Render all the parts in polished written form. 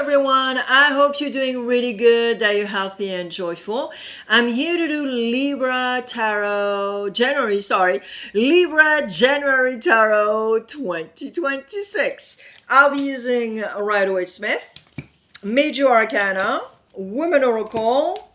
everyone. I hope you're doing really good, that you're healthy and joyful. I'm here to do Libra January Tarot 2026. I'll be using Rider-Waite, Major Arcana, Woman Oracle,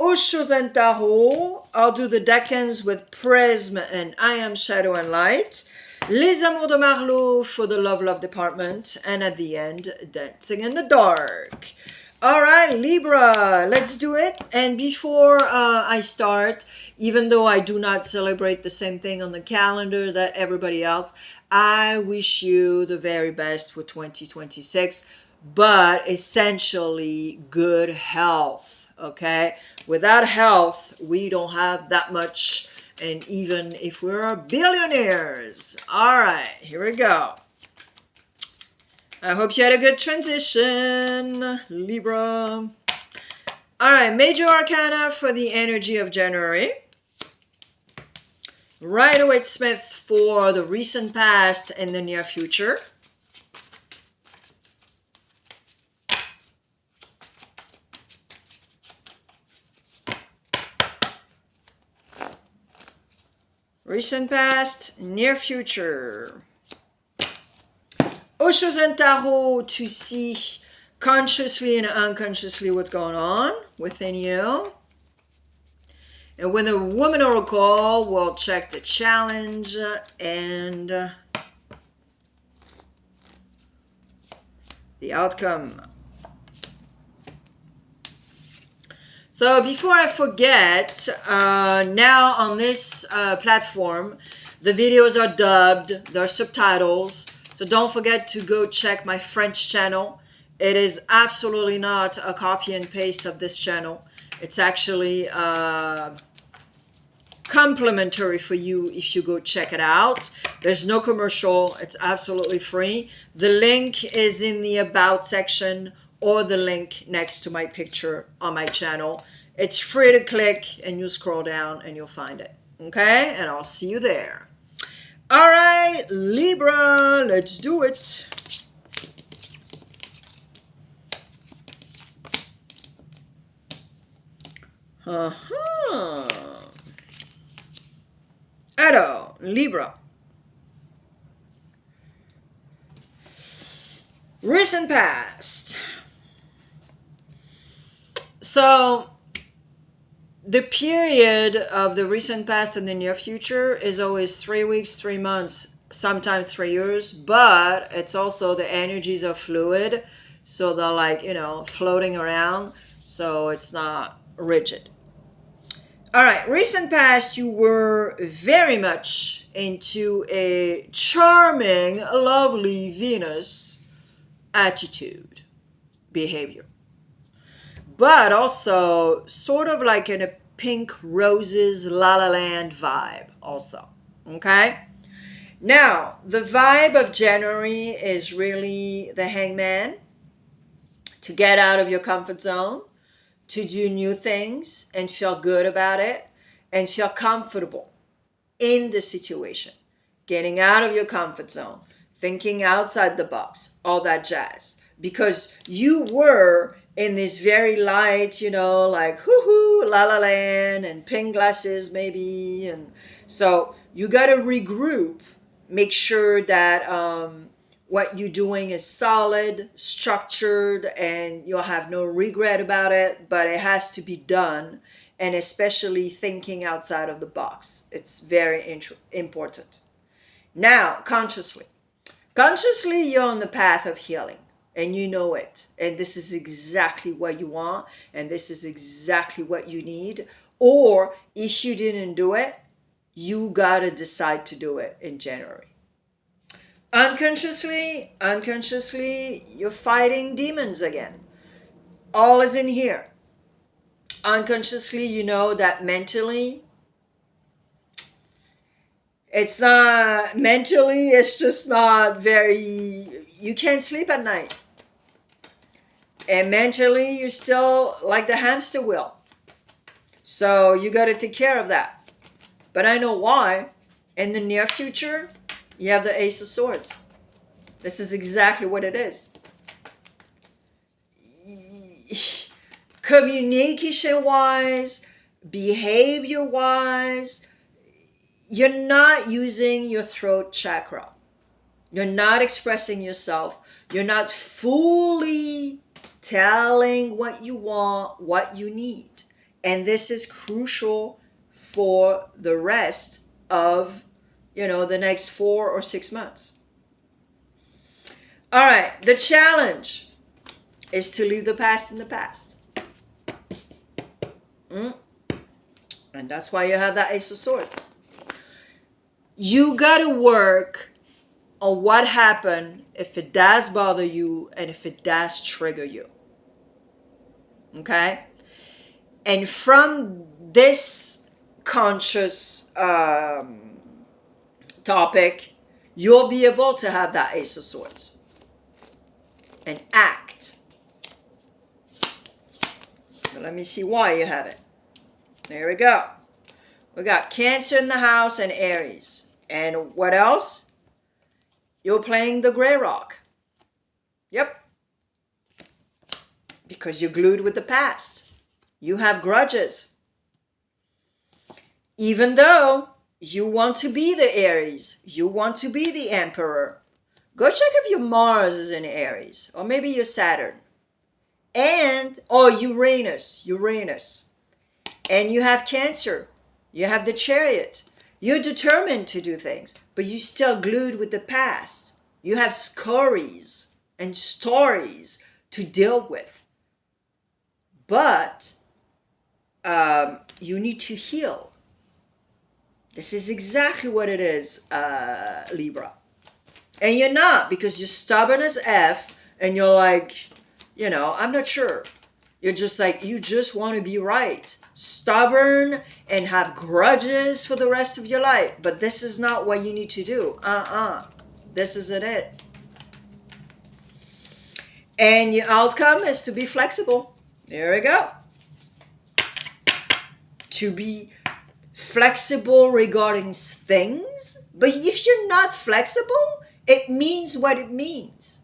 Osho and Tarot. I'll do the decans with Prism and I Am Shadow and Light. Les Amours de Marlowe for the love department, and at the end, Dancing in the Dark. All right, Libra, let's do it. And before I start, even though I do not celebrate the same thing on the calendar that everybody else, I wish you the very best for 2026, but essentially good health, okay? Without health, we don't have that much. And even if we're billionaires. All right, here we go. I hope you had a good transition, Libra. All right, Major Arcana for the energy of January. Rider-Waite for the recent past and the near future. Recent past, near future. Osho and Tarot to see consciously and unconsciously what's going on within you. And when the Woman Oracle will check the challenge and the outcome. So before I forget, now on this platform, the videos are dubbed, there are subtitles. So don't forget to go check my French channel. It is absolutely not a copy and paste of this channel. It's actually complimentary for you if you go check it out. There's no commercial. It's absolutely free. The link is in the About section, or the link next to my picture on my channel. It's free to click and you scroll down and you'll find it. Okay? And I'll see you there. All right, Libra, let's do it. Alors, Libra. Recent past. So the period of the recent past and the near future is always 3 weeks, 3 months, sometimes 3 years, but it's also the energies are fluid. So they're like, floating around. So it's not rigid. All right, recent past, you were very much into a charming, lovely Venus attitude, behavior. But also sort of like in a pink roses La La Land vibe also, okay? Now, the vibe of January is really the Hangman, to get out of your comfort zone, to do new things and feel good about it and feel comfortable in the situation. Getting out of your comfort zone, thinking outside the box, all that jazz. Because you were in this very light, like hoo-hoo, La La Land and pink glasses maybe. And so you got to regroup, make sure that what you're doing is solid, structured, and you'll have no regret about it, but it has to be done, and especially thinking outside of the box. It's very important. Now, consciously. Consciously, you're on the path of healing. And you know it. And this is exactly what you want. And this is exactly what you need. Or if you didn't do it, you got to decide to do it in January. Unconsciously, you're fighting demons again. All is in here. Unconsciously, you know that mentally, it's just not very, you can't sleep at night. And mentally, you're still like the hamster wheel. So you got to take care of that. But I know why. In the near future, you have the Ace of Swords. This is exactly what it is. communication-wise, behavior-wise, you're not using your throat chakra. You're not expressing yourself. You're not fully telling what you want, what you need. And this is crucial for the rest of, the next 4 or 6 months. All right, the challenge is to leave the past in the past. And that's why you have that Ace of Swords. You got to work on what happened if it does bother you and if it does trigger you. Okay? And from this conscious topic, you'll be able to have that Ace of Swords and act. But let me see why you have it. There we go. We got Cancer in the house and Aries. And what else? You're playing the gray rock. Yep. Because you're glued with the past. You have grudges. Even though you want to be the Aries, you want to be the Emperor, go check if your Mars is in Aries, or maybe your Saturn, or Uranus, and you have Cancer, you have the Chariot. You're determined to do things, but you're still glued with the past. You have scurries and stories to deal with, but you need to heal. This is exactly what it is, Libra. And you're not, because you're stubborn as F, and you're like, I'm not sure. You're just like, you just want to be right. Stubborn and have grudges for the rest of your life. But this is not what you need to do. This isn't it. And your outcome is to be flexible. There we go. To be flexible regarding things. But if you're not flexible, it means what it means.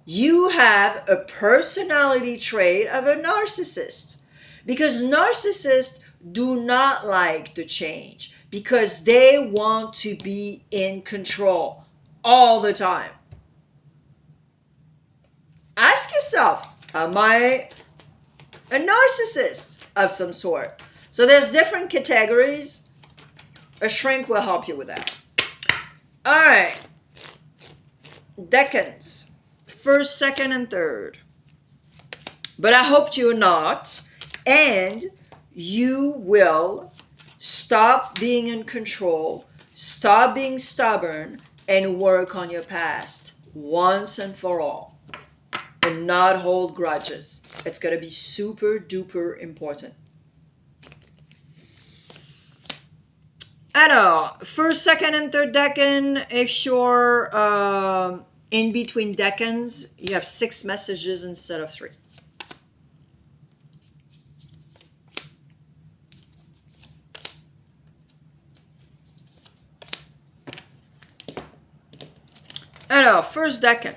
You have a personality trait of a narcissist. Because narcissists do not like to change. Because they want to be in control all the time. Ask yourself, am I a narcissist of some sort? So there's different categories. A shrink will help you with that. All right. Decans. First, second, and third. But I hope you're not. And you will stop being in control, stop being stubborn, and work on your past once and for all. And not hold grudges. It's going to be super duper important. Alors, first, second, and third decan, if you're in between decans, you have 6 messages instead of 3. Alors, first decan,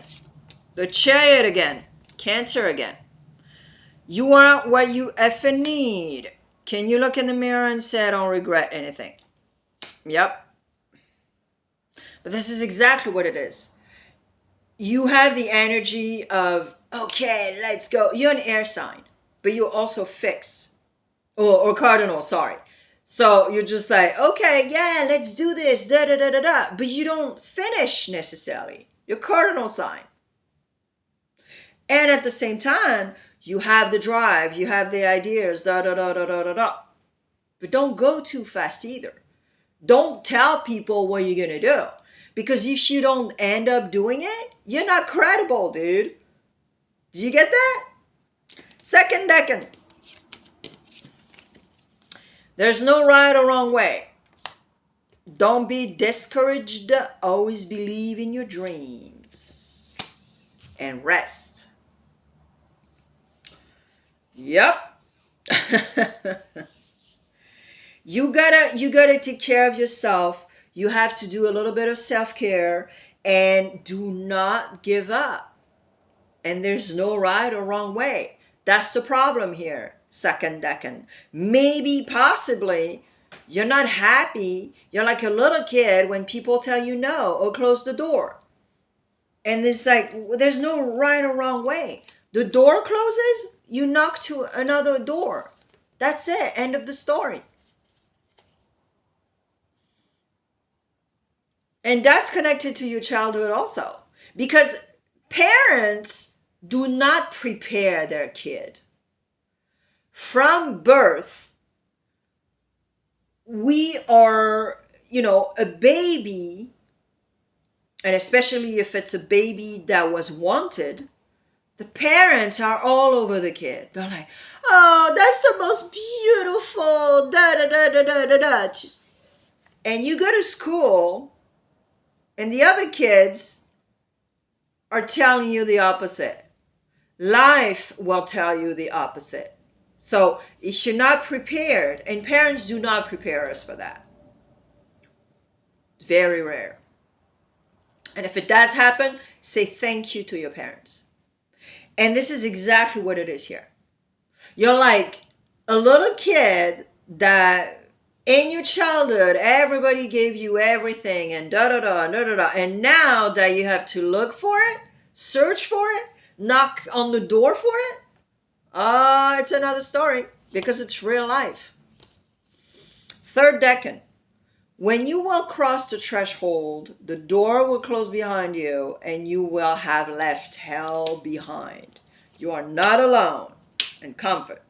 the Chariot again, Cancer again. You want what you effing need. Can you look in the mirror and say, I don't regret anything? Yep. But this is exactly what it is. You have the energy of, okay, let's go. You're an air sign, but you're also fixed. Or cardinal, sorry. So you're just like, okay, yeah, let's do this, da-da-da-da-da. But you don't finish necessarily. You're cardinal sign. And at the same time, you have the drive, you have the ideas, da-da-da-da-da-da-da. But don't go too fast either. Don't tell people what you're going to do. Because if you don't end up doing it, you're not credible, dude. Did you get that? Second decan. There's no right or wrong way. Don't be discouraged. Always believe in your dreams. And rest. Yep. You gotta take care of yourself. You have to do a little bit of self-care. And do not give up. And there's no right or wrong way. That's the problem here, second decan. Maybe, possibly, you're not happy. You're like a little kid when people tell you no or close the door. And it's like, there's no right or wrong way. The door closes, you knock to another door. That's it. End of the story. And that's connected to your childhood also. Because parents do not prepare their kid. From birth, we are, a baby, and especially if it's a baby that was wanted, the parents are all over the kid. They're like, oh, that's the most beautiful, da da da da da da da. And you go to school, and the other kids are telling you the opposite. Life will tell you the opposite. So if you're not prepared, and parents do not prepare us for that. Very rare. And if it does happen, say thank you to your parents. And this is exactly what it is here. You're like a little kid that in your childhood, everybody gave you everything and da da da da da da. And now that you have to look for it, search for it, knock on the door for it, it's another story because it's real life. Third decan. When you will cross the threshold, the door will close behind you and you will have left hell behind. You are not alone. And comfort.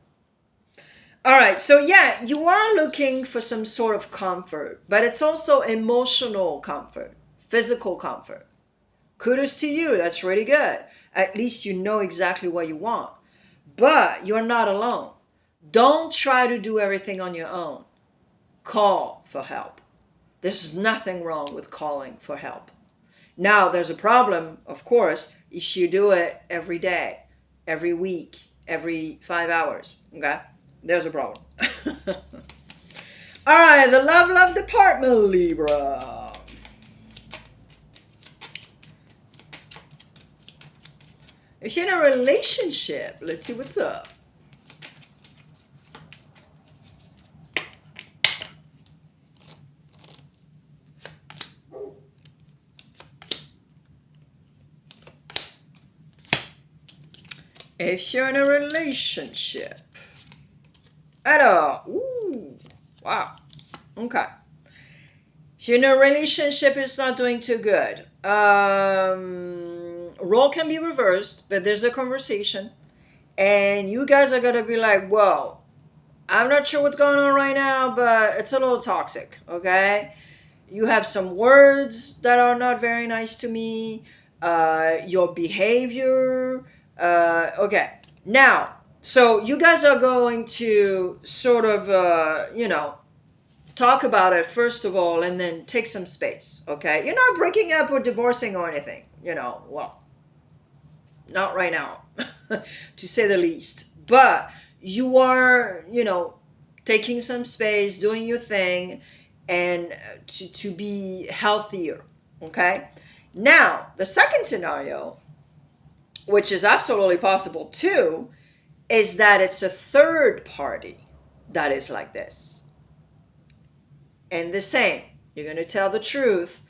All right, so yeah, you are looking for some sort of comfort, but it's also emotional comfort, physical comfort. Kudos to you, that's really good. At least you know exactly what you want. But you're not alone. Don't try to do everything on your own. Call for help. There's nothing wrong with calling for help. Now, there's a problem, of course, if you do it every day, every week, every 5 hours, okay? There's a problem. All right, the love department, Libra. If you're in a relationship, let's see what's up. If you're in a relationship at all, ooh, wow, okay. If you're in a relationship, it's not doing too good. Role can be reversed, but there's a conversation, and you guys are gonna be like, whoa, I'm not sure what's going on right now, but it's a little toxic, okay? You have some words that are not very nice to me, your behavior, okay. Now, so you guys are going to sort of, talk about it first of all, and then take some space, okay? You're not breaking up or divorcing or anything, well, not right now, to say the least. But you are, taking some space, doing your thing, and to be healthier, okay? Now, the second scenario, which is absolutely possible too, is that it's a third party that is like this. And the same, you're going to tell the truth,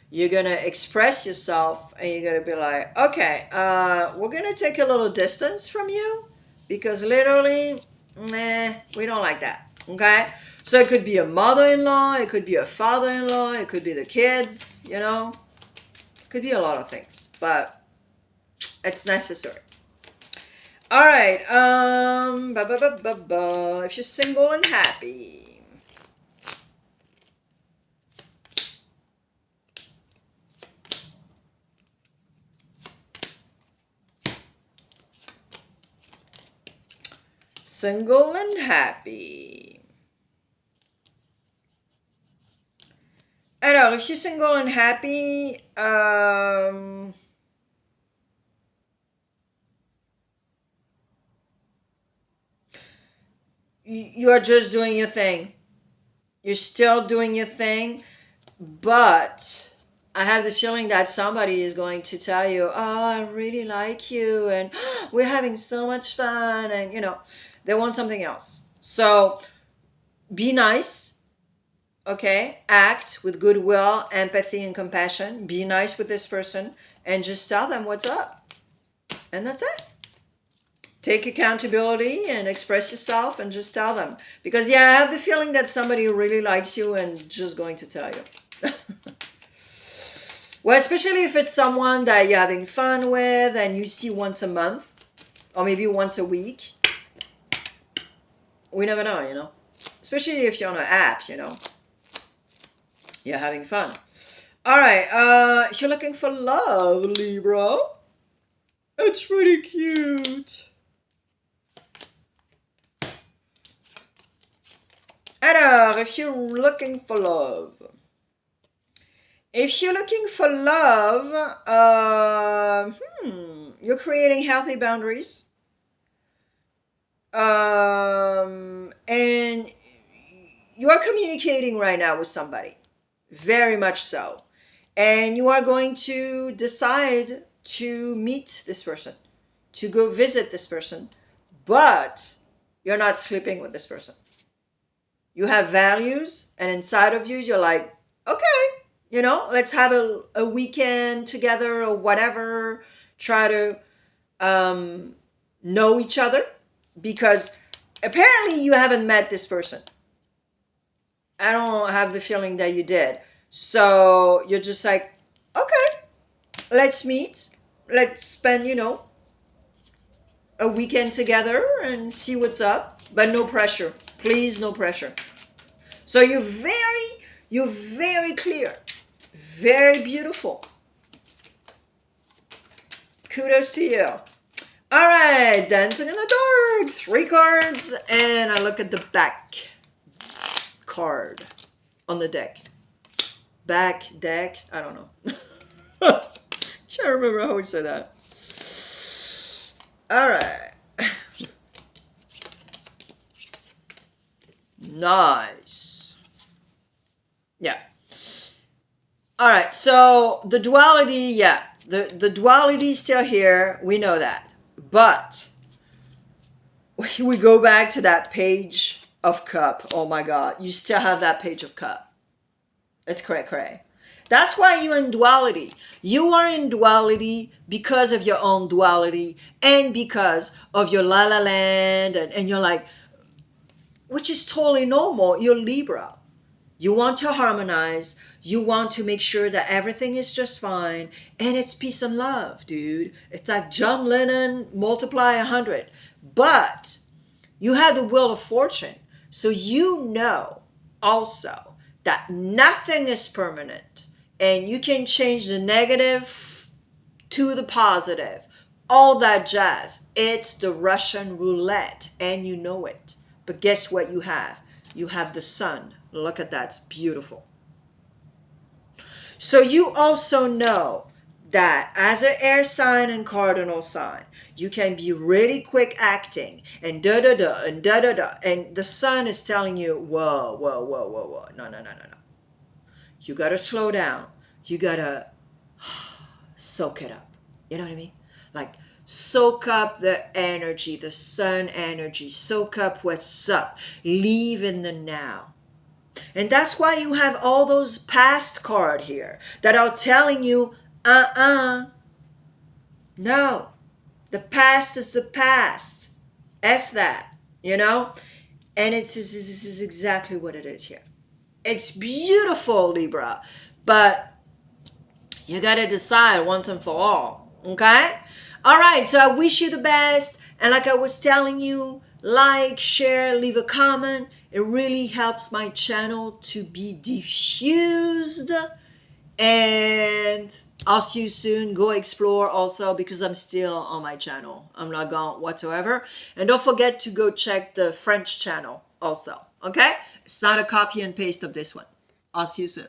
you're going to express yourself, and you're going to be like, okay, we're going to take a little distance from you because literally, we don't like that, okay? So it could be a mother-in-law, it could be a father-in-law, it could be the kids, it could be a lot of things, but it's necessary. All right, if you're single and happy. Single and happy. Alors, if you're single and happy, you're just doing your thing. You're still doing your thing, but I have the feeling that somebody is going to tell you, oh, I really like you, and we're having so much fun, and they want something else. So be nice, okay? Act with goodwill, empathy, and compassion. Be nice with this person, and just tell them what's up. And that's it. Take accountability and express yourself and just tell them. Because, yeah, I have the feeling that somebody really likes you and just going to tell you. Well, especially if it's someone that you're having fun with and you see once a month or maybe once a week. We never know, Especially if you're on an app, You're having fun. All right, if you're looking for love, Libra, it's really cute. Alors, if you're looking for love, you're creating healthy boundaries. And you are communicating right now with somebody, very much so. And you are going to decide to meet this person, to go visit this person, but you're not sleeping with this person. You have values, and inside of you, you're like, okay, let's have a weekend together or whatever. Try to know each other, because apparently you haven't met this person. I don't have the feeling that you did. So you're just like, okay, let's meet. Let's spend, a weekend together and see what's up. But no pressure. Please, no pressure. So you're very clear. Very beautiful. Kudos to you. All right, Dancing in the Dark. 3 cards. And I look at the back card on the deck. Back deck. I don't know. Can't remember how we say that. All right. Nice. Yeah. All right. So the duality, yeah. The duality is still here. We know that. But we go back to that page of cup. Oh my God. You still have that page of cup. It's cray. That's why you're in duality. You are in duality because of your own duality and because of your la la land. And you're like, which is totally normal. You're Libra. You want to harmonize. You want to make sure that everything is just fine. And it's peace and love, dude. It's like John Lennon multiply 100. But you have the wheel of fortune. So you know also that nothing is permanent. And you can change the negative to the positive. All that jazz. It's the Russian roulette. And you know it. But guess what you have? You have the sun. Look at that. It's beautiful. So you also know that as an air sign and cardinal sign, you can be really quick acting and da-da-da and da-da-da. And the sun is telling you, whoa. No. You got to slow down. You got to soak it up. You know what I mean? Like, soak up the energy, the sun energy. Soak up what's up. Live in the now. And that's why you have all those past cards here that are telling you, no. The past is the past. F that, And this is exactly what it is here. It's beautiful, Libra. But you got to decide once and for all. Okay? All right. So I wish you the best. And like I was telling you, like, share, leave a comment. It really helps my channel to be diffused. And I'll see you soon. Go explore also, because I'm still on my channel. I'm not gone whatsoever. And don't forget to go check the French channel also. Okay? It's not a copy and paste of this one. I'll see you soon.